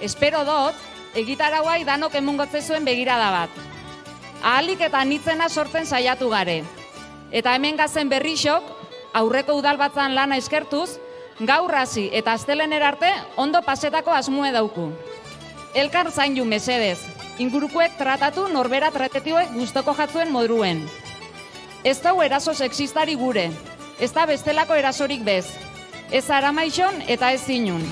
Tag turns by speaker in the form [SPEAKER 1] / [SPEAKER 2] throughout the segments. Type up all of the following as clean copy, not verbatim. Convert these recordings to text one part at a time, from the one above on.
[SPEAKER 1] Espero dut, egitarauai danok emungotze zuen begirada bat. Ahalik eta nitzena sortzen saiatu gare. Eta hemen gazen berrixok, aurreko udalbatzan lana eskertuz, gaur hasi eta astelener arte ondo pasetako asmue dauku. Elkar zaindu mesedez, ingurukuek tratatu norbera tratetioek gustoko jatzuen modruen. Ez dau eraso sexistari gure, ez da bestelako erasorik bez. Ez aramaixon eta ez zinun.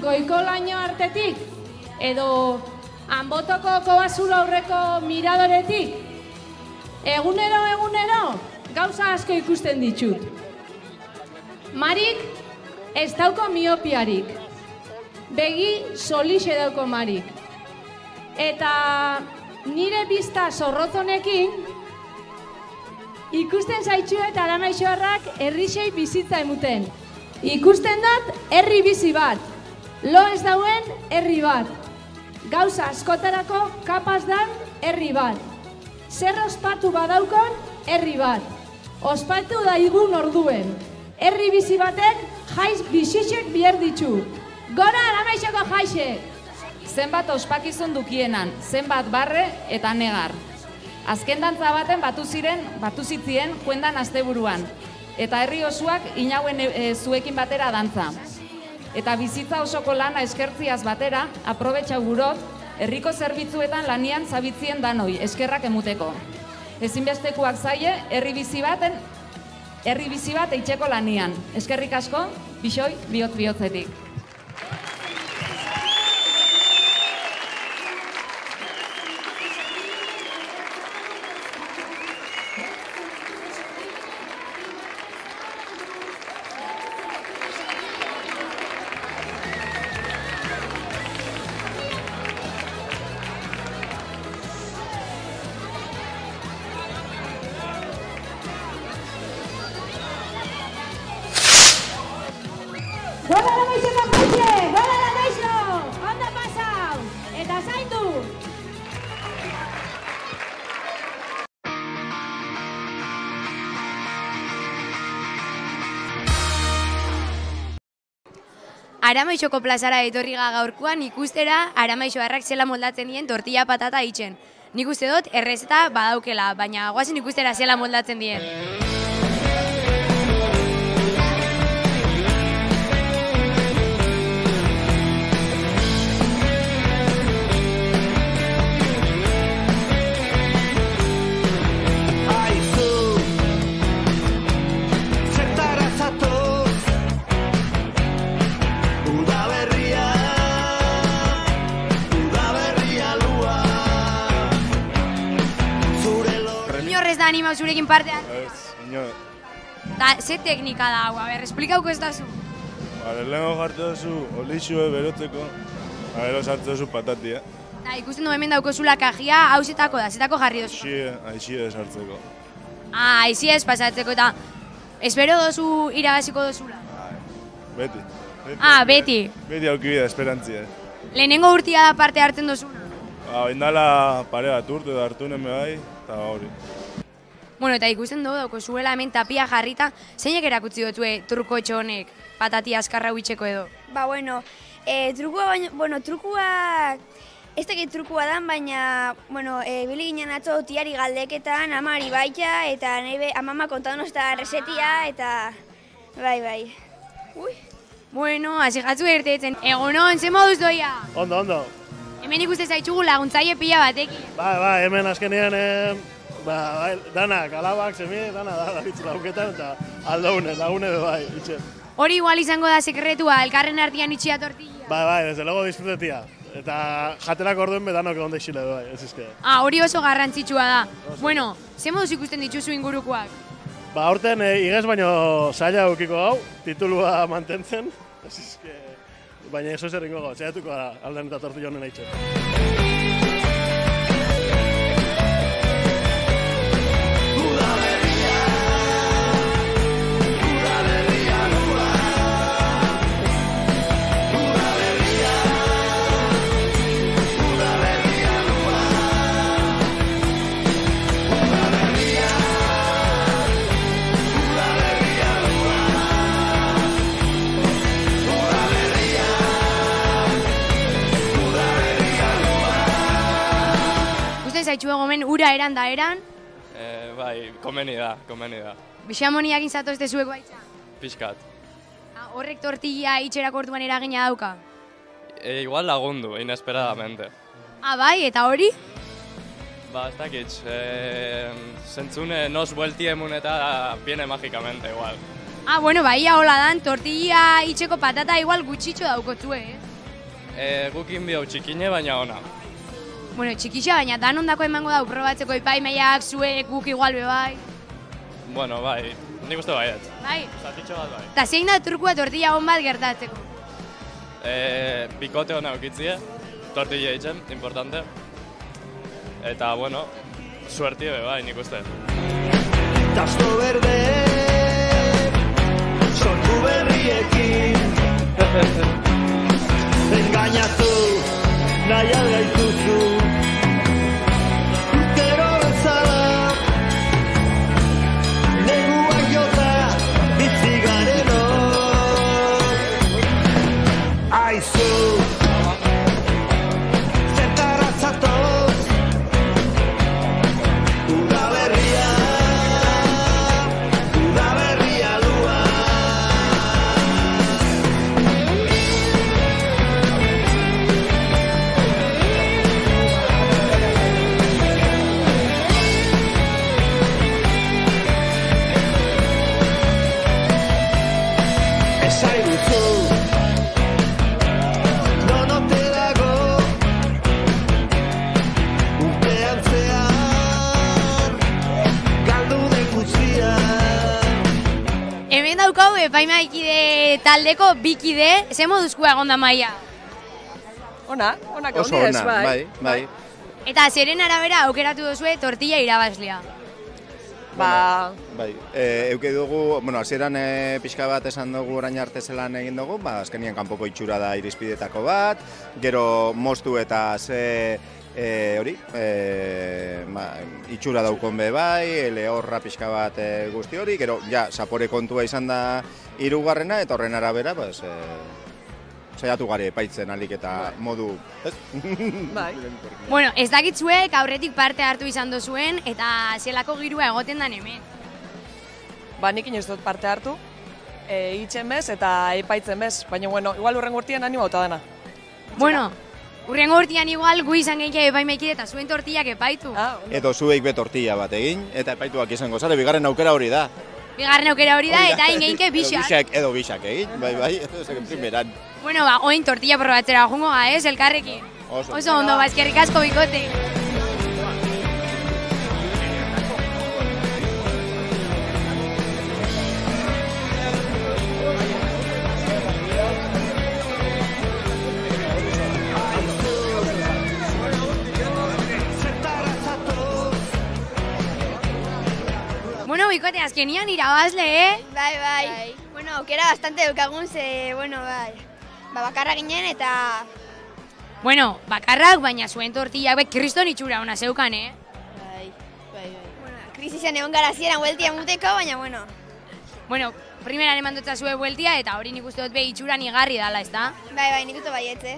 [SPEAKER 2] Goikolaino artetik, edo hanbotoko kobazulo aurreko miradoretik, egunero, gauza asko ikusten ditut. Marik ez dauko miopiarik, begi solixe dauko Marik. Eta nire bizta zorrotonekin, ikusten zaitxu eta aramaixoarrak herrixei bizitza emuten. Ikusten dut herri bizi bat. Lo ez dauen herri bat. Gauza askotarako kapaz dan herri bat. Zer ospatu badaukon herri bat. Ospatu daigun orduen. Herri bizi batek jaiz bizitxek biher ditzu. Gora aramaixoko jaixek!
[SPEAKER 1] Zenbat ospakizun dukienan, zenbat barre eta negar. Azken dantza baten batu zitzien kuendan asteburuan. Eta herri osuak inauen zuekin batera dantza. Eta bizitza osoko lana eskertziaz batera, aprobetxau gurot, herriko zerbitzuetan lanian zabitzien danoi, eskerrak emuteko. Ezinbestekoak zaie, herri bizi bat eitzeko lanian. Eskerrik asko, bixoi, bihotz-bihotzetik.
[SPEAKER 3] Aramaixoko plazara etorriga gaurkoan ikustera aramaixoarrak zela moldatzen dien tortilla patata itxen. Nik uste dut errezeta badaukela, baina guazen ikustera zela moldatzen dien. Animau zurekin partean?
[SPEAKER 4] Ez, ino.
[SPEAKER 3] Ze teknika da hau, esplikauko ez da zu?
[SPEAKER 4] Lehenko jartu duzu olixue berotzeko, gero sartu duzu patatia.
[SPEAKER 3] Ikusten du hemen daukozula kajia, hau zetako da, zetako jarri duzu?
[SPEAKER 4] Aixie sartzeko.
[SPEAKER 3] Aixie ez pasatzeko eta espero dozu irabaziko dozula?
[SPEAKER 4] Beti.
[SPEAKER 3] Beti?
[SPEAKER 4] Beti aukibida, esperantzia.
[SPEAKER 3] Lehenengo urtia da parte hartzen dozuna?
[SPEAKER 4] Indala pare bat urte da hartu neme bai, eta hori.
[SPEAKER 3] Bueno, eta ikusten dugu daukozuela hemen tapia jarrita, zeinek erakutzi dutue truko honek patatia azkarra huitzeko edo?
[SPEAKER 5] Trukua, ez dakit trukua dan, baina, bili ginen atzo tiari galdeketan, amari baita, eta nahi amama kontadun ozta resetia, eta bai.
[SPEAKER 3] Bueno, hasi jatzu ertetzen. Egunon, ze moduz doia?
[SPEAKER 6] Ondo.
[SPEAKER 3] Hemen ikuste zaitxugu laguntzaile pila batekin.
[SPEAKER 6] Bai, hemen azkenean Bai, danak, alabak, semi, dana da lauketan, eta lagune bai, itxe.
[SPEAKER 3] Hori igual izango da sekretua, elkarren artean itxia tortilla.
[SPEAKER 6] Bai, desde luego disfrutetia. Eta jaterak orduen bedanok egon deixile, bai, ez izke.
[SPEAKER 3] Hori oso garrantzitsua da. Bueno, ze moduz ikusten dituzu ingurukoak?
[SPEAKER 6] Aurten igez baino zaila eukiko hau, titulua mantentzen, ez izke, baina eso zer ingo gau, zaiatuko gara alden eta tortilla honen aitzen.
[SPEAKER 3] Zaitxu egomen ura eran da eran?
[SPEAKER 7] Bai, komeni da.
[SPEAKER 3] Bixamoniak izatozte zueko aitza?
[SPEAKER 7] Pixkat.
[SPEAKER 3] Horrek tortilla itxerak orduan eragina dauka?
[SPEAKER 7] Igual lagundu, inesperadamente.
[SPEAKER 3] Bai, eta hori?
[SPEAKER 7] Ba, ez dakitz. Zentzune nos bueltiemun eta viene mágicamente, igual.
[SPEAKER 3] Bueno, bai, hola dan, tortilla itxeko patata igual gutxitxo daukotzu,
[SPEAKER 7] Gukin bihau txikine, baina ona.
[SPEAKER 3] Bueno, txikixa, baina dan ondako emango dau probatzeko ipaimeiak, zuek, guk igual bai.
[SPEAKER 7] Bueno, bai, nik uste baiet.
[SPEAKER 3] Bai?
[SPEAKER 7] Zatitxo bat bai.
[SPEAKER 3] Ta zein da turkua tortilla hon bat gertatzeko?
[SPEAKER 7] Bikote hona eukitzie, tortilla itzen, importante. Eta, bueno, suertie bai, nik uste.
[SPEAKER 8] Tasto berde, sortu berriekin, engainatu. Nahi algaituzu, gero bezala, neguak jota, bizi gareno. Aizu, zertara zatoz, udaberria lua.
[SPEAKER 3] Hemen daukau epaimaikide taldeko bikide, ze moduzkoa egon da maia?
[SPEAKER 9] Onak
[SPEAKER 10] oso
[SPEAKER 9] ondiez,
[SPEAKER 10] bai.
[SPEAKER 3] Eta zeren arabera aukeratu duzue tortilla irabazlea?
[SPEAKER 10] Bai, euke dugu, hasieran pixka bat esan dugu orain arte zelan egin dugu, azkenien kanpoko itxura da irizpidetako bat, gero moztu eta itxura daukon be bai, lehorra pixka bat guzti hori, gero zapore kontua izan da hirugarrena eta horren arabera, saiatu gare epaitzen alik eta modu, ez?
[SPEAKER 9] Bai.
[SPEAKER 3] Bueno, ez dakitzuek aurretik parte hartu izan dozuen eta zelako girua egoten dan hemen.
[SPEAKER 9] Nik inoiz dut parte hartu, itxen bez eta epaitzen bez, baina igual urren gurtien animo bauta dana.
[SPEAKER 3] Bueno, urrengo urtean igual gu izan gehiago epaimaikide eta zuen tortillak epaitu.
[SPEAKER 10] Edo zueik be tortilla bat egin, eta epaituak izango zare, bigarren aukera hori da.
[SPEAKER 3] Bigarren aukera hori da, eta ingeinke bixak.
[SPEAKER 10] Edo bixak egin, bai, edo primeran.
[SPEAKER 3] Bueno, oin tortilla probatzera jungo ez, elkarrekin. Oso ondo, eskerrik asko bikote. Bueno, bikote, azkenian irabazle,
[SPEAKER 5] Bai. Bueno, aukera bastante daukagun, bakarra ginen eta...
[SPEAKER 3] Bueno, bakarrak, baina zuen tortillak kriston itxura ona zeukan,
[SPEAKER 5] Bai. Bueno, krisisan egon gara zieran bueltia muteko, baina bueno.
[SPEAKER 3] Bueno, primeran eman dutza zue bueltia eta hori nik uste dut be itxuran igarri dala, ez da?
[SPEAKER 5] Bai, nik uste baietze.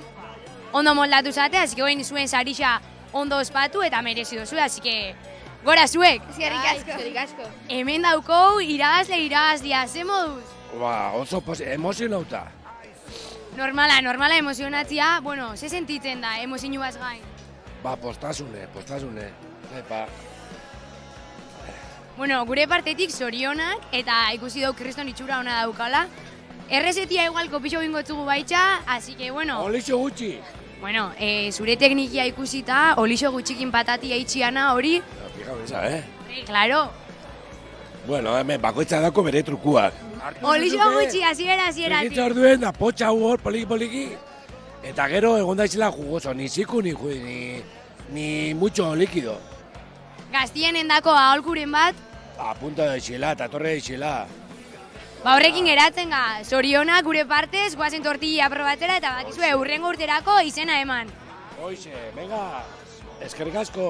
[SPEAKER 3] Ondo moldatu zate, así que hoin zuen sarixa ondo ospatu eta merezi duzue, así que... Gora zuek!
[SPEAKER 5] Eskerrik asko.
[SPEAKER 3] Hemen daukou irabazlea, ze moduz?
[SPEAKER 11] Oso emozionauta.
[SPEAKER 3] Normala emozionatzia, bueno, ze sentitzen da, emozionu baz gain?
[SPEAKER 11] Postasune.
[SPEAKER 3] Bueno, gure partetik zorionak eta ikusi dau kriston itxura ona daukala. Errezetia igual kopixo bingotzugu baitxa, así que bueno...
[SPEAKER 11] Olixo gutxi.
[SPEAKER 3] Bueno, zure teknikia ikusita, olixo gutxikin patatia itxiana hori...
[SPEAKER 11] Fija beza,
[SPEAKER 3] Claro.
[SPEAKER 11] Bueno, hemen bakoitza dako bere trukuak.
[SPEAKER 3] Olixo gutxi, hasieratik.
[SPEAKER 11] Egitza orduen, da potxa hor, poliki. Eta gero egon daizela jugoso, ni ziku, ni mucho líquido.
[SPEAKER 3] Gaztien endako aholkuren bat...
[SPEAKER 11] A punta de xila, eta torre de xila.
[SPEAKER 3] Ba horrekin geratzen ga, zorionak gure partez, guazen tortilla aprobatzera eta bakizue hurrengo urterako izena eman.
[SPEAKER 11] Hoize, venga, eskerrik asko.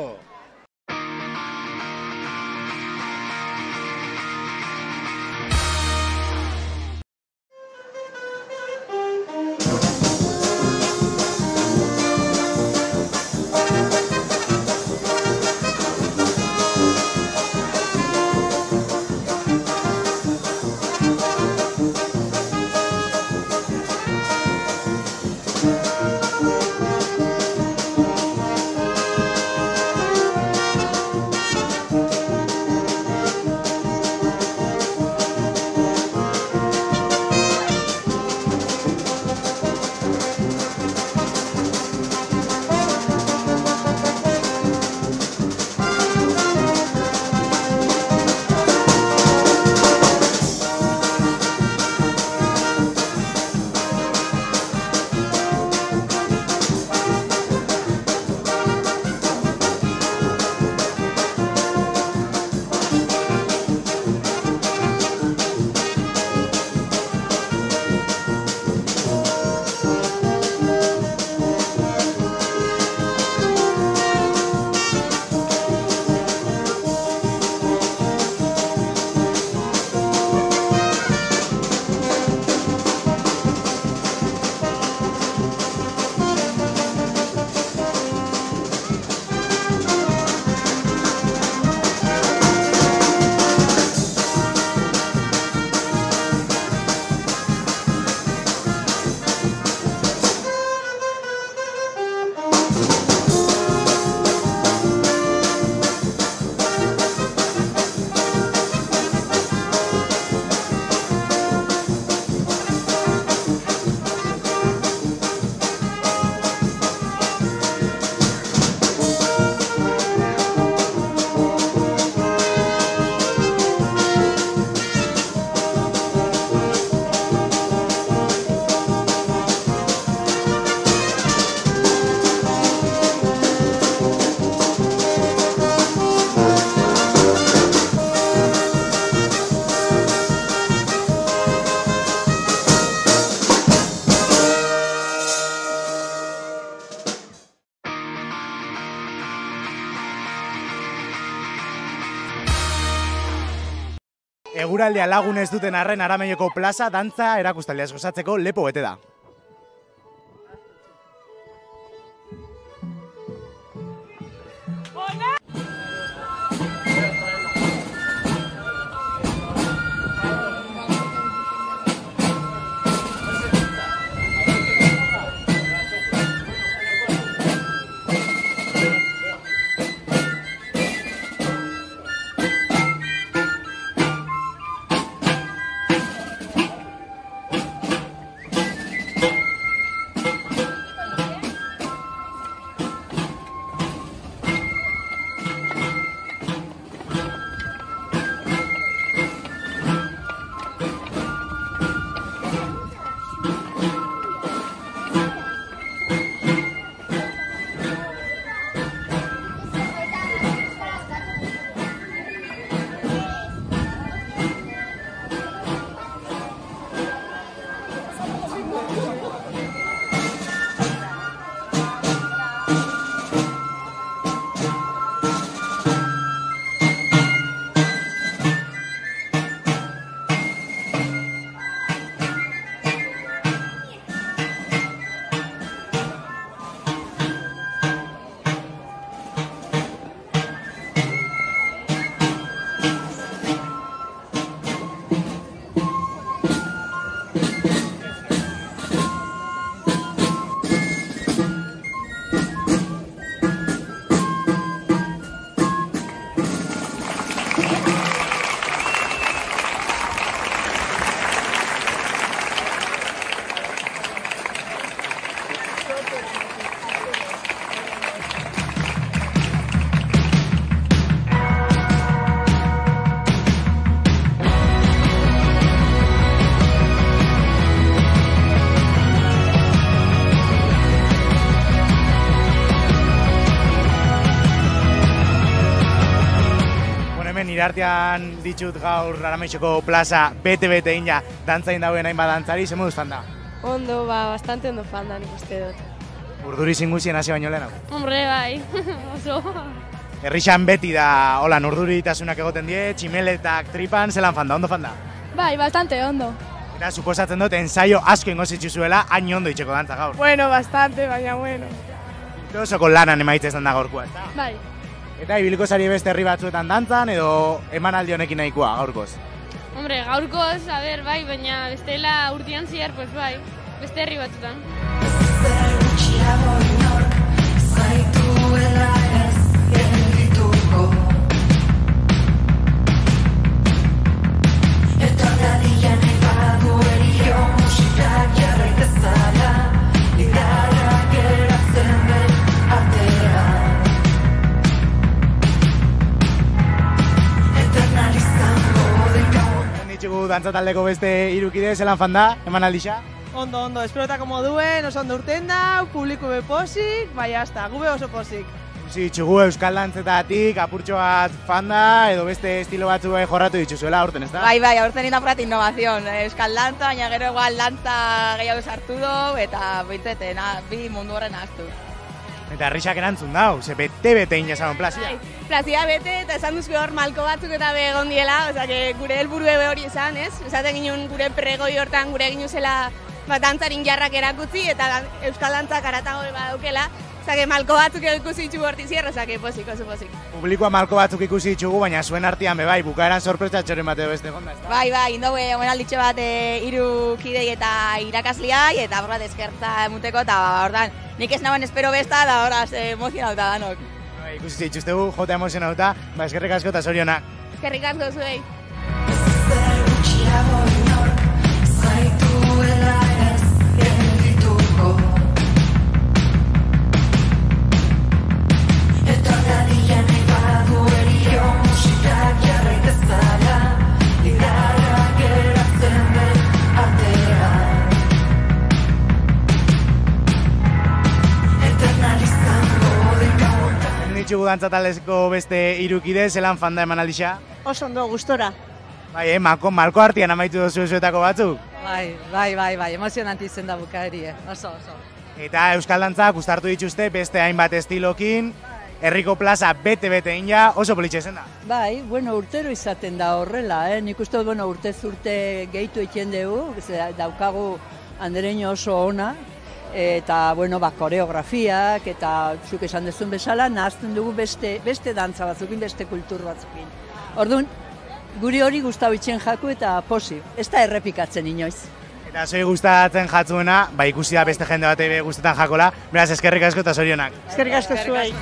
[SPEAKER 12] Eguraldia lagun ez duten arren Aramaioko plaza dantza erakustaldiaz gozatzeko lepo bete da. artean ditut gaur Arameixoko plaza bete-bete ina dantzain dauen hainbat dantzari, ze moduz fanda?
[SPEAKER 13] Ondo, bastante ondo fanda nik uste dut.
[SPEAKER 12] Urduri zinguzien hasi baino lehenago?
[SPEAKER 13] Hombre, bai, oso.
[SPEAKER 12] Herrixan beti da, hola, urduritasunak egoten die, tximeletak, tripan, zelan fanda, ondo fanda?
[SPEAKER 13] Bai, bastante ondo.
[SPEAKER 12] Eta suposatzen dut, ensaio asko ingo zitzuzuela, hain ondo itxeko dantza gaur.
[SPEAKER 13] Bueno, bastante, baina bueno.
[SPEAKER 12] Osoko lanan emaitzen da gaurkoa, eta?
[SPEAKER 13] Bai.
[SPEAKER 12] Eta ibiliko zari beste herri batzuetan dantzan, edo emanaldi honekin nahikoa, gaurkoz?
[SPEAKER 13] Hombre, gaurkoz, a ber, bai, baina bestela urtean ziar, pues bai, beste herri batzuetan.
[SPEAKER 12] Dantzataldeko beste irukide, zelan fanda, eman aldixa?
[SPEAKER 14] Ondo, esperotako moduen, oso ondo urten da, publiko be posik, bai, hasta, gube oso posik.
[SPEAKER 12] Txugu euskal dantzetatik, apurtxo bat fanda, edo beste estilo batzu jorratu dituzuela aurten, ez da?
[SPEAKER 15] Bai, aurten inapurat innovazion, euskal dantza, baina gero egual dantza gehiago sartu du, eta bintzeten, bi mundu horren ahaztu.
[SPEAKER 12] Eta herrixak erantzun dau, ze bete-bete inazamon plazia.
[SPEAKER 13] Plazia bete, eta esan duzko hor malko batzuk eta begon diela, oza, gure helburu ebe hori esan, ez? Esaten ginen gure pregoi hortan gure ginen zela dantzarin jarrak erakutzi, eta euskal dantzak aratago badaukela, oza, malko batzuk ikusi ditugu horti zierra, oza, posik, oso posik.
[SPEAKER 12] Publikoa malko batzuk ikusi ditugu, baina zuen artean bebai, bukaeran sorpresatxoren bateo beste gonda, ez da?
[SPEAKER 15] Bai, indaue, omenalditxo bat hiru kidei eta irakasliai, eta horret eskertza emuteko, eta ordan, nik ez nagoen espero besta, da horaz emozionauta danok.
[SPEAKER 12] Ikusi zituztegu, jota emozionauta, eskerrik asko eta zorionak.
[SPEAKER 13] Eskerrik asko zuei.
[SPEAKER 12] Ditugu dantzataldeko beste irukide, zelan fanda eman aldixa?
[SPEAKER 14] Oso ondo, gustora.
[SPEAKER 12] Bai, malko artean amaitu dozu zuetako batzuk?
[SPEAKER 14] Bai, emozionanti izen da bukaeri, oso.
[SPEAKER 12] Eta euskal dantzak gustartu dituzte beste hainbat estilokin, herriko plaza bete-bete ina, oso politxe zen da?
[SPEAKER 16] Bai, urtero izaten da horrela, nik uste dut, urtez urte gehitu egiten dugu, daukagu andereño oso ona, eta, koreografiak, eta zuk esan dezun bezala, nahazten dugu beste dantza batzukin, beste kultur batzukin. Orduan, guri hori gustau itxen jaku eta posi, ez da errepikatzen inoiz.
[SPEAKER 12] Eta zoi gustatzen jatzuena, ikusi da beste jende bat gustetan jakola, beraz eskerrik asko eta zorionak.
[SPEAKER 14] Eskerrik asko zuei.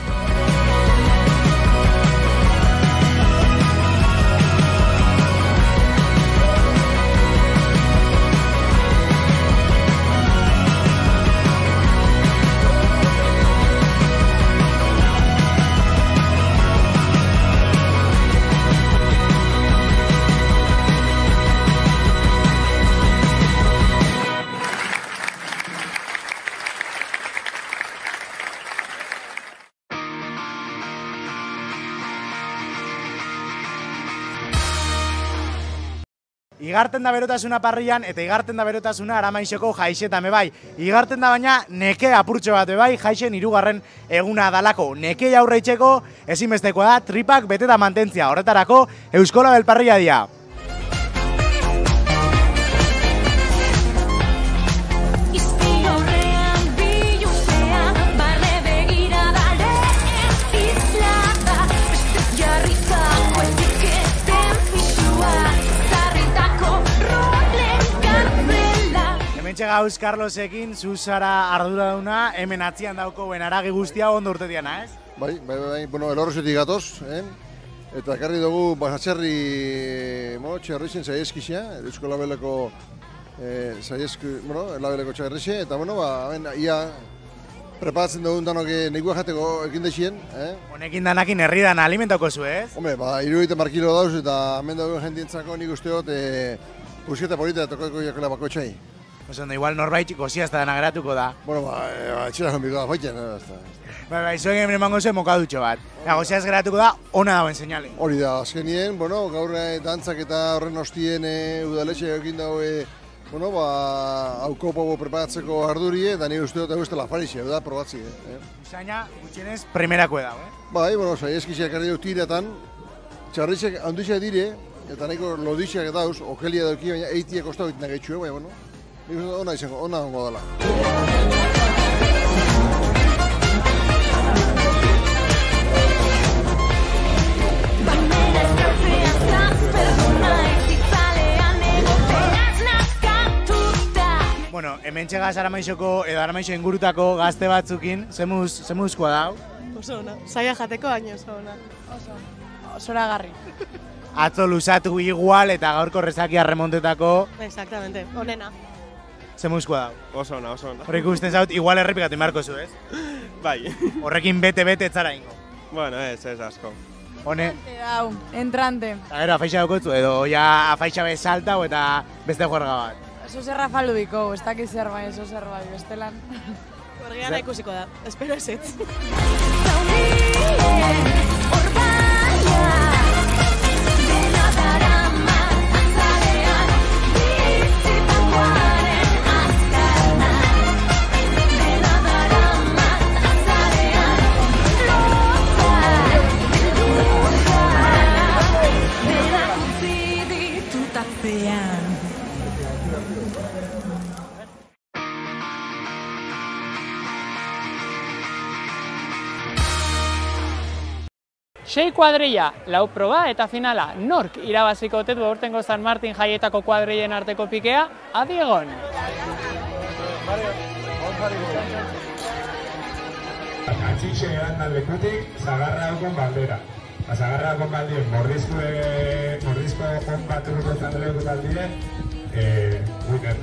[SPEAKER 12] Igarten da berotasuna parrian eta igarten da berotasuna Aramaixoko jaixetan bai. Igarten da baina neke apurtxo bat bai, jaixen 3. eguna dalako. Nekei aurre itxeko ezinbestekoa da tripak beteta mantentzia. Horretarako Euskola Belparria dia. Gauz Carlosekin, zuzara arduraduna, hemen atzian dauko benaragi guztia ondo urtetiana, ez?
[SPEAKER 17] Bai, elorrozetik gatoz, eta ekarri dugu txerri zen zaieskizia, Euskola Beleko labeleko txerrixe, eta ia preparatzen dugun danok nekua jateko ekin dexien.
[SPEAKER 12] Honekin danakin herri dana alimentauko zu, ez?
[SPEAKER 17] Hombre, 70 kilo dauz eta hemen dugun jendientzako nik usteot pusketa polita tokako jakola bako txai.
[SPEAKER 12] Oso, igual norbait gozia ez da dena geratuko da.
[SPEAKER 17] Bueno, etxera jonbiko da, faitzen,
[SPEAKER 12] Bai, zuen hemen emango zuen mokadutxo bat. Gozia ez geratuko da, ona dauen seinale.
[SPEAKER 17] Hori da, azkenien, gaur dantzak eta horren ostien udaletxe ekin daue, hauko preparatzeko ardurie, eta nire uste dut eguztela farixia, da, probatzi.
[SPEAKER 12] Zaina, gutxienez, primerako dago,
[SPEAKER 17] Bai, saieskiziak arri dut tiretan, txarritxek handutxea dire, eta nahiko loditxeak dauz, okelia dauki, baina eitiak ostau ditzen agaitxue, bai, nik uste ona izango, ona hongo dela.
[SPEAKER 12] Bueno, hemen txegaz Aramaixoko edo Aramaixo ingurutako gazte batzukin, zemuzkoa dau?
[SPEAKER 14] Oso ona, saia jateko baino oso ona. Zoragarri.
[SPEAKER 12] Atzo luzatu igual eta gaurko rezakia remontetako.
[SPEAKER 14] Exactamente, onena.
[SPEAKER 12] Zemuzkoa dau?
[SPEAKER 18] Oso ona.
[SPEAKER 12] Horrek usten zaut, igual errepikatu inbarko zu, ez?
[SPEAKER 18] Bai.
[SPEAKER 12] Horrekin bete-bete etzara ingo.
[SPEAKER 18] Bueno, ez asko.
[SPEAKER 12] Hone?
[SPEAKER 19] Entrante.
[SPEAKER 12] Eta gero, afaixa daukotzu, edo ja afaixa bezaltau eta beste juerga bat.
[SPEAKER 19] Eso zerra falubiko, ez dakiz zer bai, eso zer bai, bestelan.
[SPEAKER 14] Horgean ikusiko da, espero ezetz.
[SPEAKER 20] Sei kuadrilla, lau proba eta finala. Nork irabaziko ote du aurtengo San Martin jaietako kuadrillen arteko pikea? Adi egon!
[SPEAKER 21] Atxixe edan lekutik, Zagarra haukon baldera. Zagarra haukon baldien mordizko on bat urruko zandeleuk baldien, winner.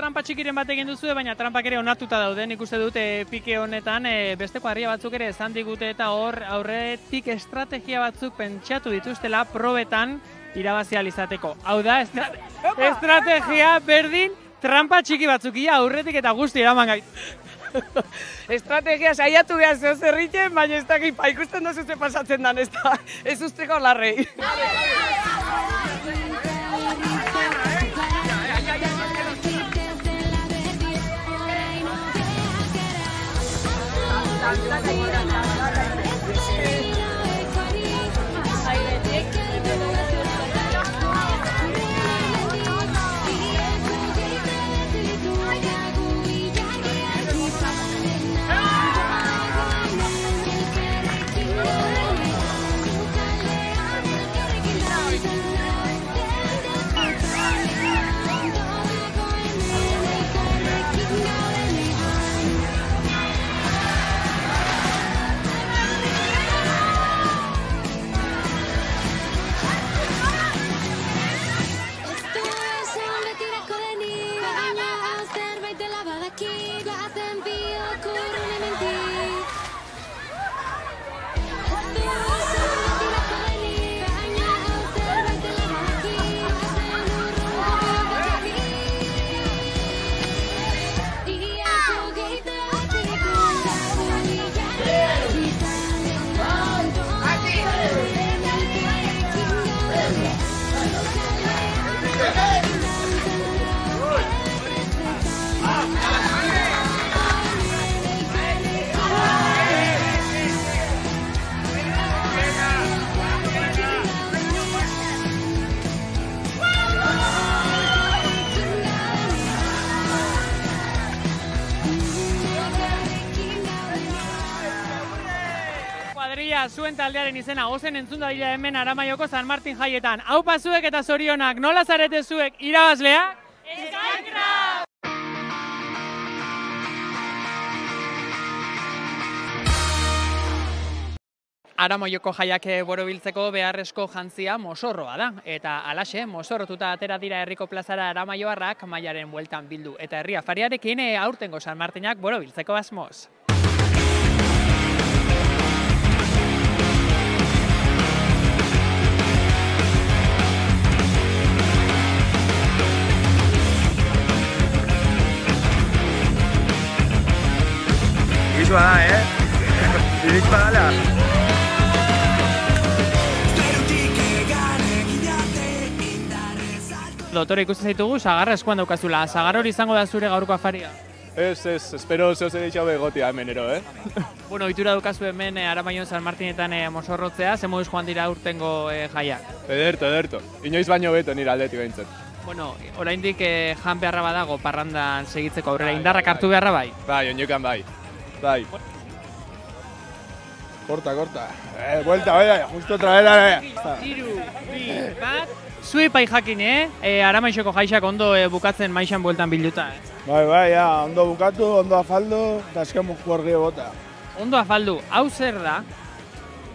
[SPEAKER 20] Trampa txikiren bat egin duzu, baina trampak ere onartuta daude. Nik uste dut pike honetan beste kuadrilla batzuk ere esan digute eta hor aurretik estrategia batzuk pentsatu dituztela probetan irabazi ahal izateko. Hau da, estrategia berdin trampa txiki batzuk ia aurretik eta guzti eraman gaitu.
[SPEAKER 14] Estrategia saiatu behar zeo zerriten, baina ez dakit ikusten dozu ze pasatzen dan, ez usteko larrei.
[SPEAKER 20] Zuen taldearen izena ozen entzun dadila hemen Aramaioko San Martin jaietan. Aupa zuek eta zorionak, nola zarete zuek irabazleak? Eskankra! Aramaioko jaiak borobiltzeko beharrezko jantzia mosorroa da. Eta alaxe, mosorrotuta atera dira herriko plazara aramaioarrak mailaren bueltan bildu. Eta herri afariarekin aurtengo San Martinak borobiltzeko asmoz.
[SPEAKER 18] Irisua da, Irisua dala.
[SPEAKER 20] Dotore, ikusten zaitugu, sagarra eskuan daukazula. Sagar hori izango da zure gaurko afaria?
[SPEAKER 18] Ez, espero zeo zer ditxau egotia hemenero,
[SPEAKER 20] Bueno, ohitura daukazu hemen Aramaion San Martinetan mosorrotzea, ze moduz joan dira urtengo jaiak?
[SPEAKER 18] Ederto. Inoiz baino beto nire aldetik behintzen.
[SPEAKER 20] Bueno, oraindik jan beharra badago parrandan segitzeko aurrera, indarrak hartu beharra bai?
[SPEAKER 18] Bai, oinokan bai. Corta. Vuelta, vaya, justo otra vez.
[SPEAKER 20] 3, 2, 1, zui pai jakin, Aramaixoko jaixak ondo bukatzen maixan bueltan bilduta,
[SPEAKER 4] Bai, ja, ondo bukatu, ondo afaldu, eta azken mujuargi bota.
[SPEAKER 20] Ondo afaldu, hau zer da?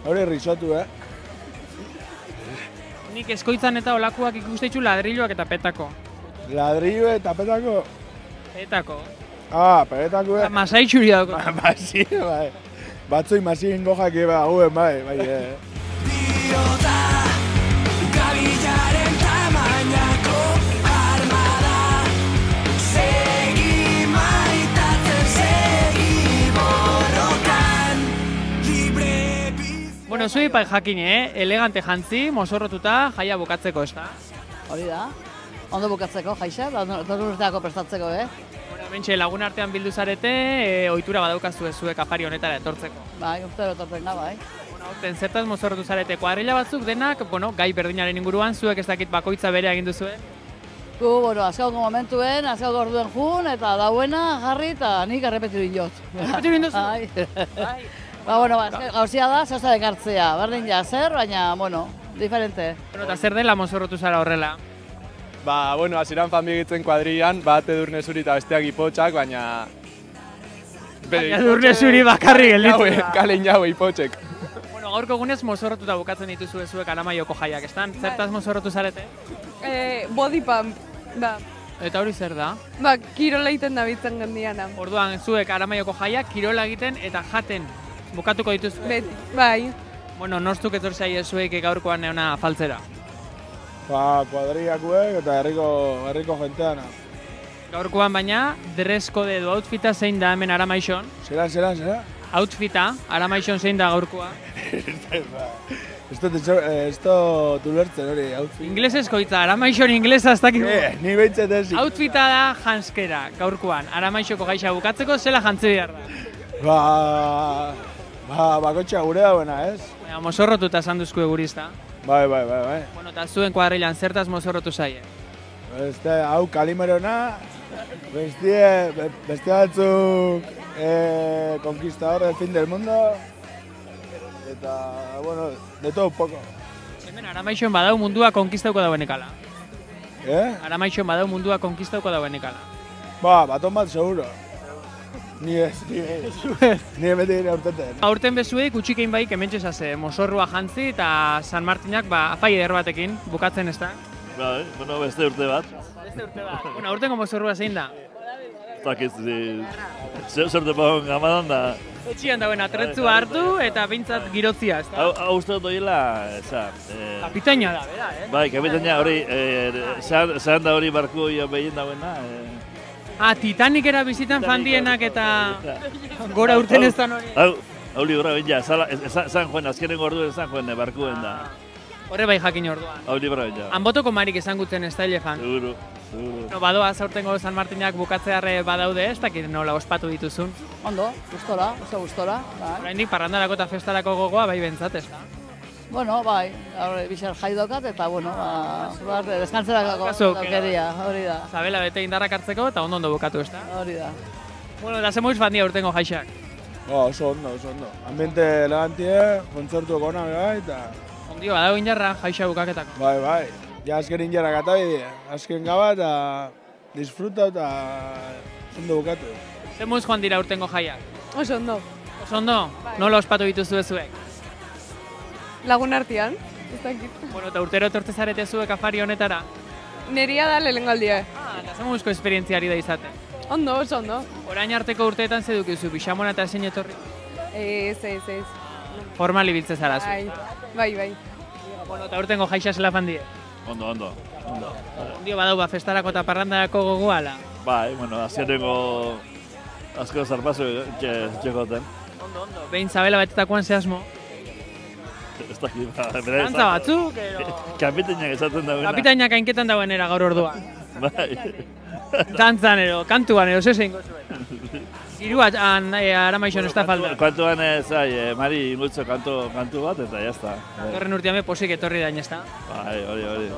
[SPEAKER 4] Hori risotu,
[SPEAKER 20] Nik eskoitzan eta olakuak ikusteitzu ladrilloak eta petako.
[SPEAKER 4] Ladrillo eta petako?
[SPEAKER 20] Petako.
[SPEAKER 4] Petako,
[SPEAKER 20] Masaitxuri dago.
[SPEAKER 4] Masi, bai. Batzui masi ingo jaki guen, bai.
[SPEAKER 8] Gabilaren tamainako armada, segi maitatzen, segi borrokan, libre biz...
[SPEAKER 20] Bueno, zui pai jakin, elegante jantzi, mosorrotuta, jaia bukatzeko, ez da?
[SPEAKER 2] Hori da, ondo bukatzeko, jaixa, datorun urteako prestatzeko,
[SPEAKER 20] Bueno, bentxe, lagun artean bildu zarete, ohitura badaukazu zuek afari honetara etortzeko.
[SPEAKER 2] Bai, urtero etortzen da, bai.
[SPEAKER 20] Aurten zertaz mozorrotu zarete, kuadrilla batzuk denak, gai berdinaren inguruan, zuek ez dakit bakoitza bere egin duzuen?
[SPEAKER 2] Azkauko momentuen, azkauko orduen jun, eta dauena jarri, eta nik errepetiru inot.
[SPEAKER 20] Errepetiru induzu?
[SPEAKER 2] Gauzia da, zehazta dekartzea, berdin ja, zer, baina, diferente.
[SPEAKER 20] Eta zer dela mozorrotu zara horrela?
[SPEAKER 18] Hasieran familiegitzen kuadrillan, bat edurne zuri eta besteak ipotxak, baina...
[SPEAKER 20] Baina edurne zuri bakarri gelditu da.
[SPEAKER 18] Kalein jau ipotxek.
[SPEAKER 20] Gaurko egunez mozorrotuta bukatzen dituzu zuek Aramaioko jaiak, estan? Zertaz mozorrotu zarete?
[SPEAKER 14] Body pump, da.
[SPEAKER 20] Eta hori zer da?
[SPEAKER 14] Kirola egiten dabitzen gendiana.
[SPEAKER 20] Orduan, zuek Aramaioko jaiak kirola egiten eta jaten bukatuko dituzu?
[SPEAKER 14] Beti, bai.
[SPEAKER 20] Bueno, nostuk etortzai zuek gaurkoan neona faltzera?
[SPEAKER 4] Kuadriakuek eta herriko jenteana.
[SPEAKER 20] Gaurkoan baina, dress code edo outfita zein da hemen Aramaixon?
[SPEAKER 11] Zera?
[SPEAKER 20] Outfita, Aramaixon zein da gaurkoa?
[SPEAKER 11] Ez dut ulertzen hori, outfit.
[SPEAKER 20] Inglesezko hitza, Aramaixon inglesa ez dakit.
[SPEAKER 11] Ni behintzat ez.
[SPEAKER 20] Outfita da janskera, gaurkoan. Aramaixoko gaixa bukatzeko zela jantzi behar da.
[SPEAKER 11] Bakotxa gure dauena, ez?
[SPEAKER 20] Baina, mozorrotuta esan duzku egurista.
[SPEAKER 11] Bai.
[SPEAKER 20] Bueno, eta zuen kuadrilan zertaz mozorrotu zaie?
[SPEAKER 11] Hau Kalimerona, beste batzuk Conquistador del fin del mundo, eta, bueno, de todo un poco.
[SPEAKER 20] Hemen Aramaixon badau mundua konkistauko dauenekala. Aramaixon badau mundua konkistauko dauenekala.
[SPEAKER 11] Baton bat seguro. Ni beti aurteten.
[SPEAKER 20] Aurten bezuei kutsikein bai kementxe zase, mozorrua jantzi eta San Martinak afai eder batekin bukatzen ez da?
[SPEAKER 1] Bai, bueno, beste urte bat.
[SPEAKER 20] Bueno, aurtengo mozorrua zein da?
[SPEAKER 1] Zakiz, zerte pagon gamadan da.
[SPEAKER 20] Etxian dauen atretzua hartu eta bintzat girotzia, ez da?
[SPEAKER 1] Hau uste dut oiela,
[SPEAKER 20] kapitaina da, bera,
[SPEAKER 1] Bai, kapitaina hori, zan da hori barku behien dauena.
[SPEAKER 20] Titanicera bizitan fandienak eta gora urten ez da hori.
[SPEAKER 1] Hau libra binja, zan joen, azkenen gorduen zan joen barkuen da.
[SPEAKER 20] Horre bai jakin orduan.
[SPEAKER 1] Hau libra binja.
[SPEAKER 20] Hanbotoko marik esan guten ez da elefan.
[SPEAKER 1] Seguro.
[SPEAKER 20] No, badoa zaurtengo San Martinak bukatzearre badaude ez, dakit nola ospatu dituzun.
[SPEAKER 2] Ondo, gustora, oso gustora.
[SPEAKER 20] Oraindik parrandarako eta festarako gogoa bai bentzat, ez da?
[SPEAKER 2] Bueno, bai, bizar jaidokat eta, bueno, deskantzerako aukeria, hori da.
[SPEAKER 20] Zabela bete indarrak hartzeko eta ondo bukatu, ez da?
[SPEAKER 2] Hori da.
[SPEAKER 20] Bueno, eta zemoiz fandia urtengo jaixak?
[SPEAKER 11] Oso ondo. Ambiente elegantie, kontzertu gona bai, eta...
[SPEAKER 20] Ondio, badago indarra jaixa bukaketako.
[SPEAKER 11] Bai. Ja, azken indarrak eta bide, azken gaba eta disfruta eta ondo bukatu.
[SPEAKER 20] Zemoiz joan dira urtengo jaiak?
[SPEAKER 19] Oso ondo.
[SPEAKER 20] Oso ondo? Nola ospatu dituzu zuek?
[SPEAKER 19] Lagun artean, ez dakit.
[SPEAKER 20] Bueno, eta urtero etortze zarete zuek afari honetara?
[SPEAKER 19] Neria da lehenengo aldia.
[SPEAKER 20] Eta zemoizko esperientziari da izaten?
[SPEAKER 19] Ondo, oso ondo.
[SPEAKER 20] Orain arteko urteetan zedukizu, pixamona eta zein etorri?
[SPEAKER 19] Ez.
[SPEAKER 20] Formal ibiltze zara zu?
[SPEAKER 19] Bai.
[SPEAKER 20] Bueno, eta urtengo jaixa zela fandie?
[SPEAKER 1] Ondo.
[SPEAKER 20] Ondio badau festarako eta parrandarako gogoala?
[SPEAKER 1] Bai, bueno, azkenengo asko zarpazu txekoten.
[SPEAKER 20] Ondo. Behin zabela betetakoan zehazmo?
[SPEAKER 1] Ez dakit,
[SPEAKER 20] Dantza batzuk,
[SPEAKER 1] kapitainak esaten dagoena.
[SPEAKER 20] Kapitainak hainketan dagoenera gaur orduan.
[SPEAKER 1] Bai.
[SPEAKER 20] Dantzan kantuan zein gozuen. Girua Aramaixon ez da falta.
[SPEAKER 1] Kantuan Mari ingutzo kantu bat eta jazta.
[SPEAKER 20] Torren urtean posik etorri dain ez da.
[SPEAKER 1] Bai, hori.